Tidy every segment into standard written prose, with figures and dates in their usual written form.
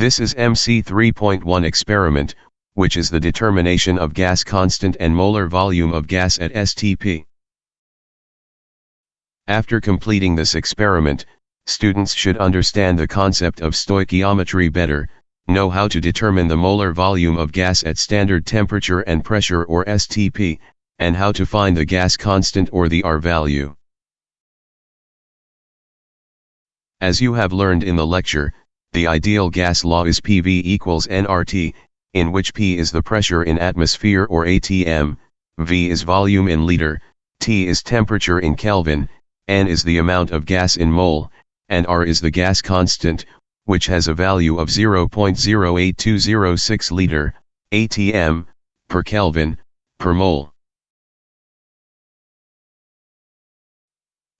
This is MC 3.1 experiment, which is the determination of gas constant and molar volume of gas at STP. After completing this experiment, students should understand the concept of stoichiometry better, know how to determine the molar volume of gas at standard temperature and pressure or STP, and how to find the gas constant or the R value. As you have learned in the lecture, the ideal gas law is PV equals nRT, in which P is the pressure in atmosphere or atm, V is volume in liter, T is temperature in Kelvin, N is the amount of gas in mole, and R is the gas constant, which has a value of 0.08206 liter, atm, per Kelvin, per mole.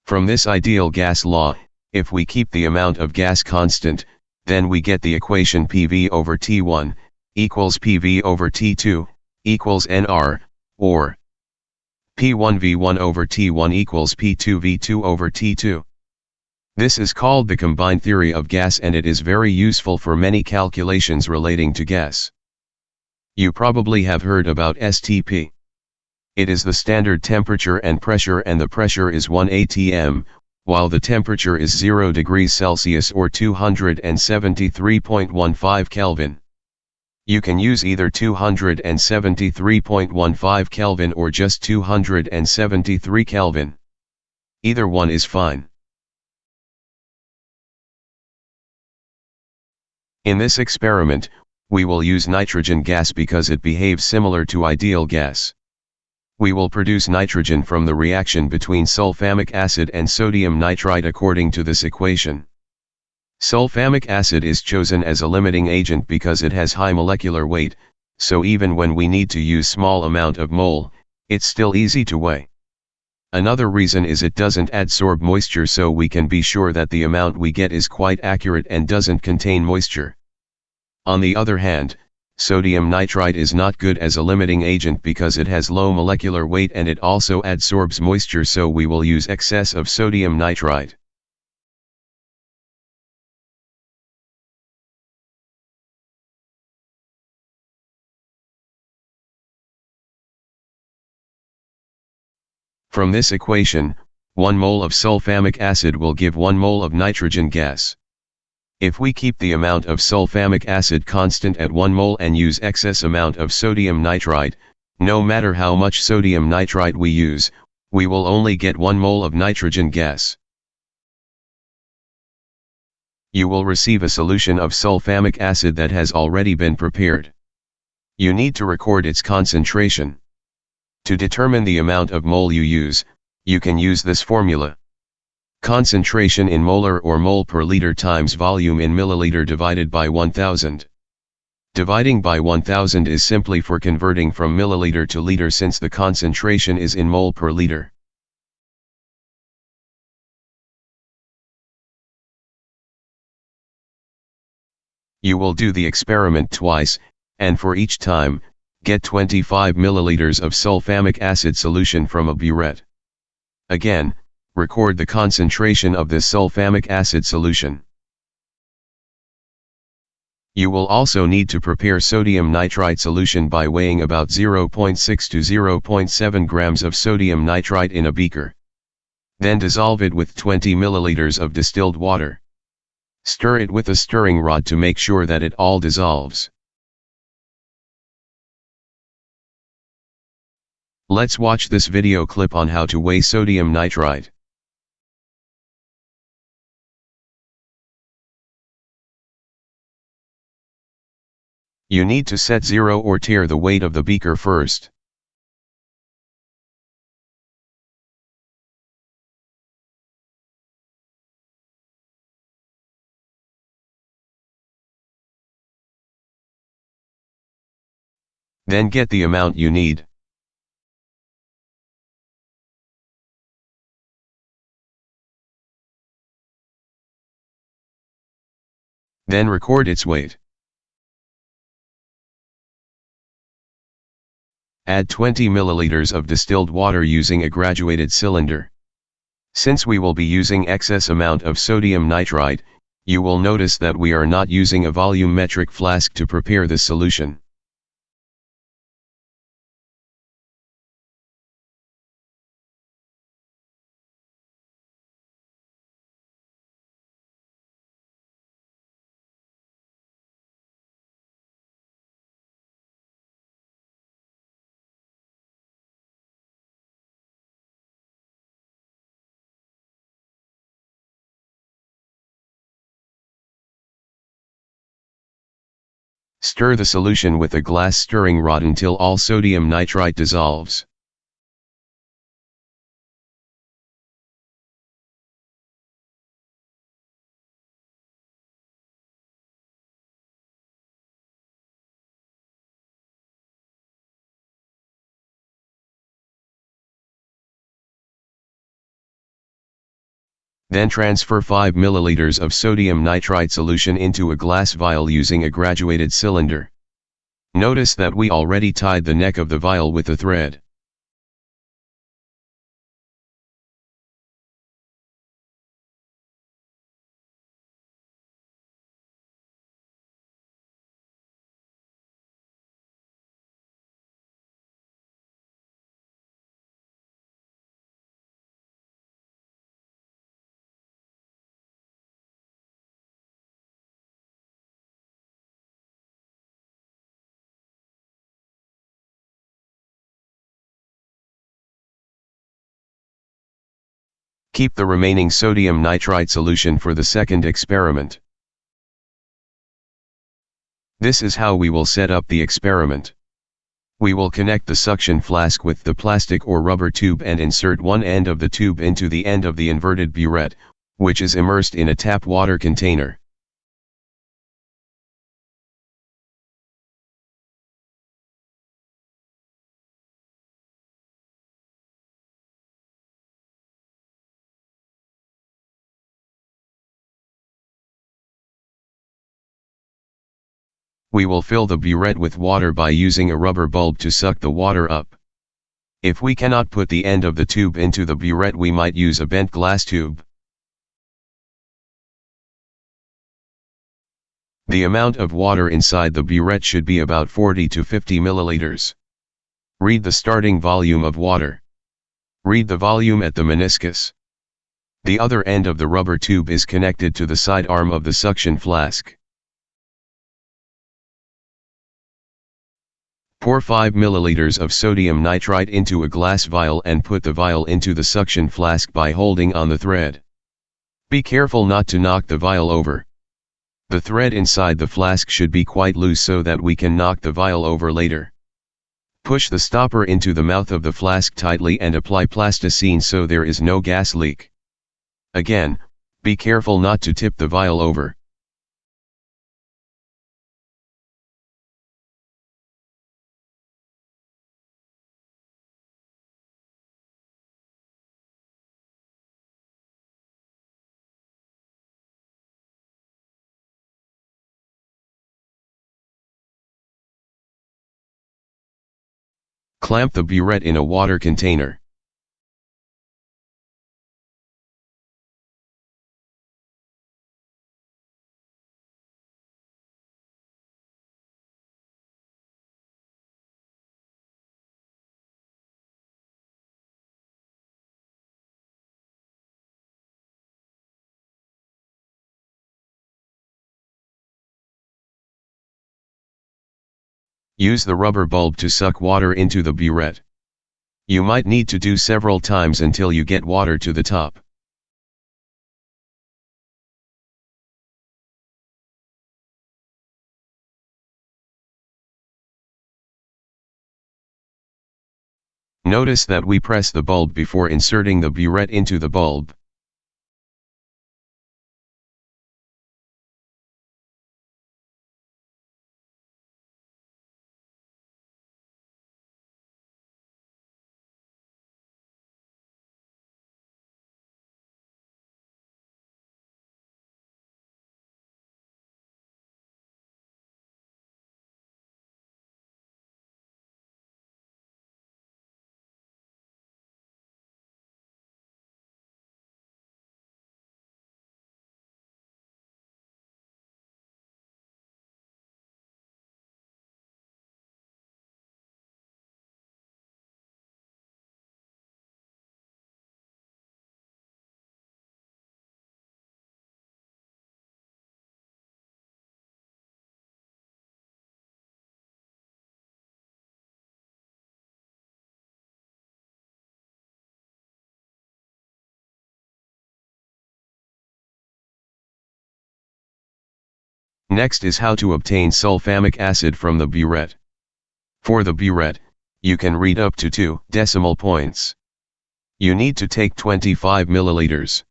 From this ideal gas law, if we keep the amount of gas constant, then we get the equation PV over T1, equals PV over T2, equals nR, or P1V1 over T1 equals P2V2 over T2. This is called the combined theory of gas, and it is very useful for many calculations relating to gas. You probably have heard about STP. It is the standard temperature and pressure, and the pressure is 1 atm, while the temperature is 0 degrees Celsius or 273.15 Kelvin. You can use either 273.15 Kelvin or just 273 Kelvin. Either one is fine. In this experiment, we will use nitrogen gas because it behaves similar to ideal gas. We will produce nitrogen from the reaction between sulfamic acid and sodium nitrite according to this equation. Sulfamic acid is chosen as a limiting agent because it has high molecular weight, so even when we need to use small amount of mole, it's still easy to weigh. Another reason is it doesn't adsorb moisture, so we can be sure that the amount we get is quite accurate and doesn't contain moisture. On the other hand, sodium nitrite is not good as a limiting agent because it has low molecular weight and it also adsorbs moisture, so we will use excess of sodium nitrite. From this equation, 1 mole of sulfamic acid will give 1 mole of nitrogen gas. If we keep the amount of sulfamic acid constant at 1 mole and use excess amount of sodium nitrite, no matter how much sodium nitrite we use, we will only get 1 mole of nitrogen gas. You will receive a solution of sulfamic acid that has already been prepared. You need to record its concentration. To determine the amount of mole you use, you can use this formula. Concentration in molar or mole per liter times volume in milliliter divided by 1000. Dividing by 1000 is simply for converting from milliliter to liter since the concentration is in mole per liter. You will do the experiment twice, and for each time, get 25 milliliters of sulfamic acid solution from a burette. Again, record the concentration of this sulfamic acid solution. You will also need to prepare sodium nitrite solution by weighing about 0.6 to 0.7 grams of sodium nitrite in a beaker. Then dissolve it with 20 milliliters of distilled water. Stir it with a stirring rod to make sure that it all dissolves. Let's watch this video clip on how to weigh sodium nitrite. You need to set 0 or tear the weight of the beaker first. Then get the amount you need. Then record its weight. Add 20 milliliters of distilled water using a graduated cylinder. Since we will be using excess amount of sodium nitrite, You will notice that we are not using a volumetric flask to prepare this solution. Stir the solution with a glass stirring rod until all sodium nitrite dissolves. Then transfer 5 ml of sodium nitrite solution into a glass vial using a graduated cylinder. Notice that we already tied the neck of the vial with a thread. Keep the remaining sodium nitrite solution for the second experiment. This is how we will set up the experiment. We will connect the suction flask with the plastic or rubber tube and insert one end of the tube into the end of the inverted burette, which is immersed in a tap water container. We will fill the burette with water by using a rubber bulb to suck the water up. If we cannot put the end of the tube into the burette, we might use a bent glass tube. The amount of water inside the burette should be about 40 to 50 milliliters. Read the starting volume of water. Read the volume at the meniscus. The other end of the rubber tube is connected to the side arm of the suction flask. Pour 5 milliliters of sodium nitrite into a glass vial and put the vial into the suction flask by holding on the thread. Be careful not to knock the vial over. The thread inside the flask should be quite loose so that we can knock the vial over later. Push the stopper into the mouth of the flask tightly and apply plasticine so there is no gas leak. Again, be careful not to tip the vial over. Clamp the burette in a water container. Use the rubber bulb to suck water into the burette. You might need to do several times until you get water to the top. Notice that we press the bulb before inserting the burette into the bulb. Next is how to obtain sulfamic acid from the burette. For the burette, you can read up to 2 decimal points. You need to take 25 milliliters.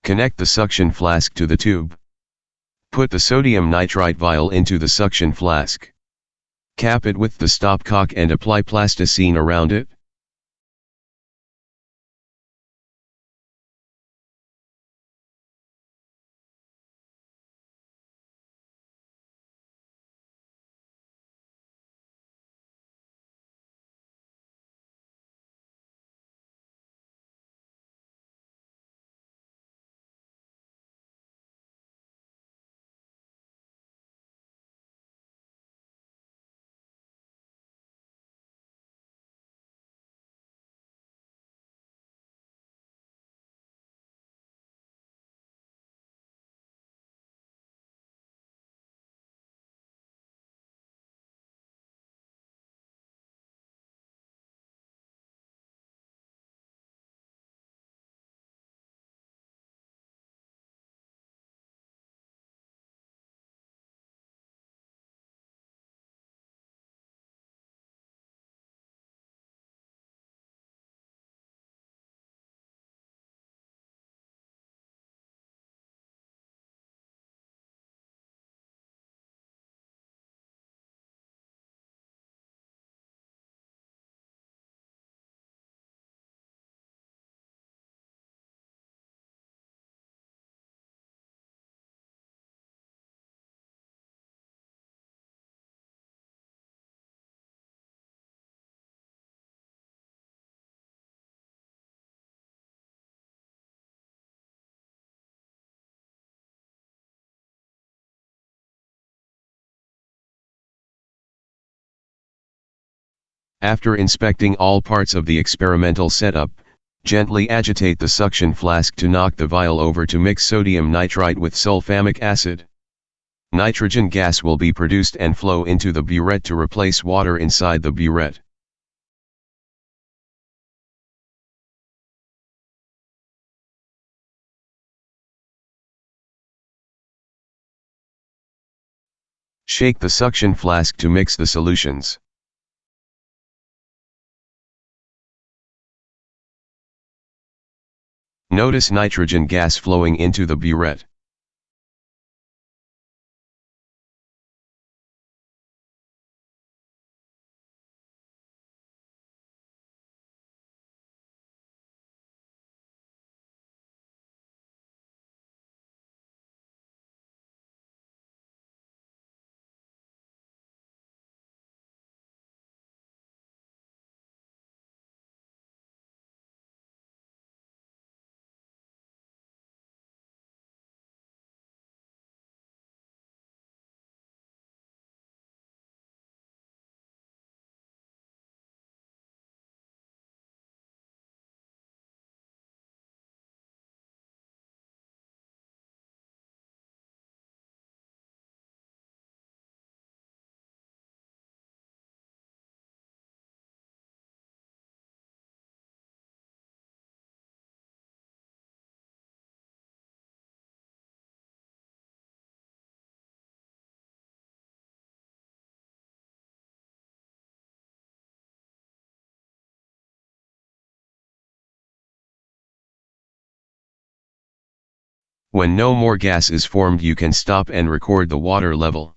Connect the suction flask to the tube. Put the sodium nitrite vial into the suction flask. Cap it with the stopcock and apply plasticine around it. After inspecting all parts of the experimental setup, gently agitate the suction flask to knock the vial over to mix sodium nitrite with sulfamic acid. Nitrogen gas will be produced and flow into the burette to replace water inside the burette. Shake the suction flask to mix the solutions. Notice nitrogen gas flowing into the burette. When no more gas is formed, you can stop and record the water level.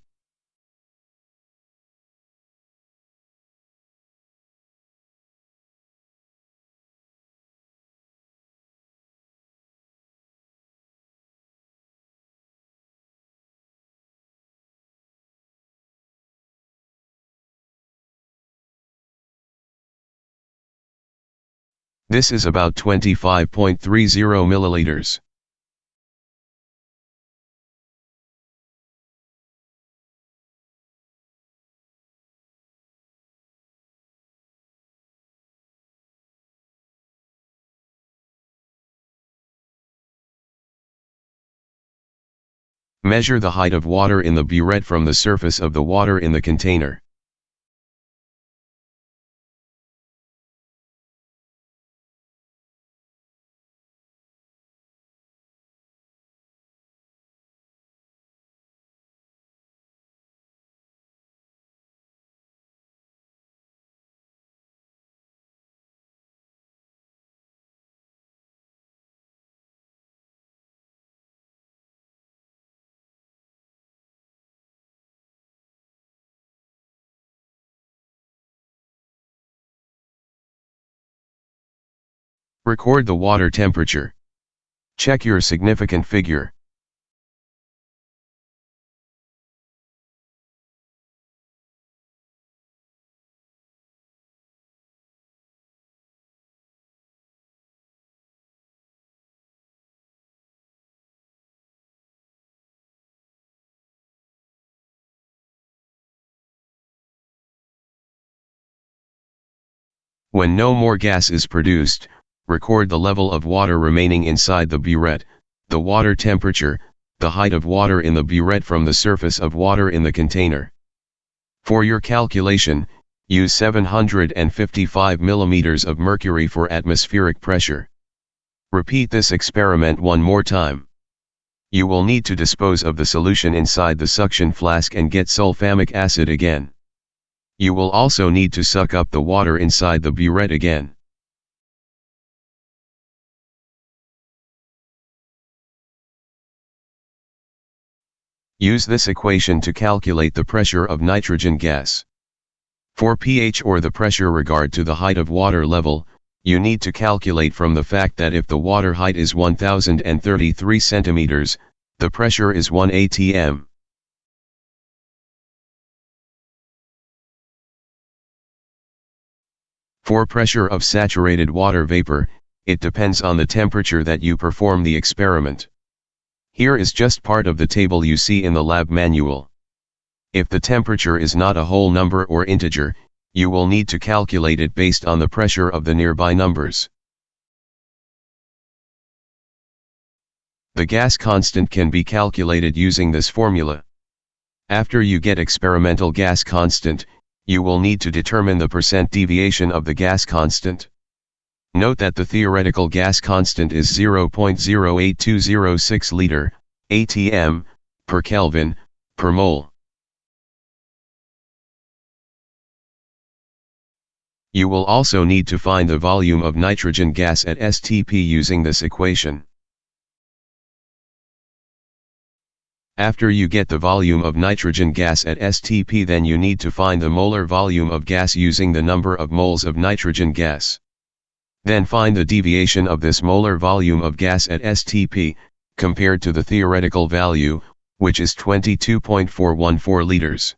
This is about 25.30 milliliters. Measure the height of water in the burette from the surface of the water in the container. Record the water temperature. Check your significant figure. When no more gas is produced, record the level of water remaining inside the burette, the water temperature, the height of water in the burette from the surface of water in the container. For your calculation, use 755 millimeters of mercury for atmospheric pressure. Repeat this experiment one more time. You will need to dispose of the solution inside the suction flask and get sulfamic acid again. You will also need to suck up the water inside the burette again. Use this equation to calculate the pressure of nitrogen gas. For pH, or the pressure regard to the height of water level, you need to calculate from the fact that if the water height is 1033 centimeters, the pressure is 1 atm. For pressure of saturated water vapor, it depends on the temperature that you perform the experiment. Here is just part of the table you see in the lab manual. If the temperature is not a whole number or integer, you will need to calculate it based on the pressure of the nearby numbers. The gas constant can be calculated using this formula. After you get experimental gas constant, you will need to determine the percent deviation of the gas constant. Note that the theoretical gas constant is 0.08206 liter, atm, per Kelvin, per mole. You will also need to find the volume of nitrogen gas at STP using this equation. After you get the volume of nitrogen gas at STP, then you need to find the molar volume of gas using the number of moles of nitrogen gas. Then find the deviation of this molar volume of gas at STP, compared to the theoretical value, which is 22.414 liters.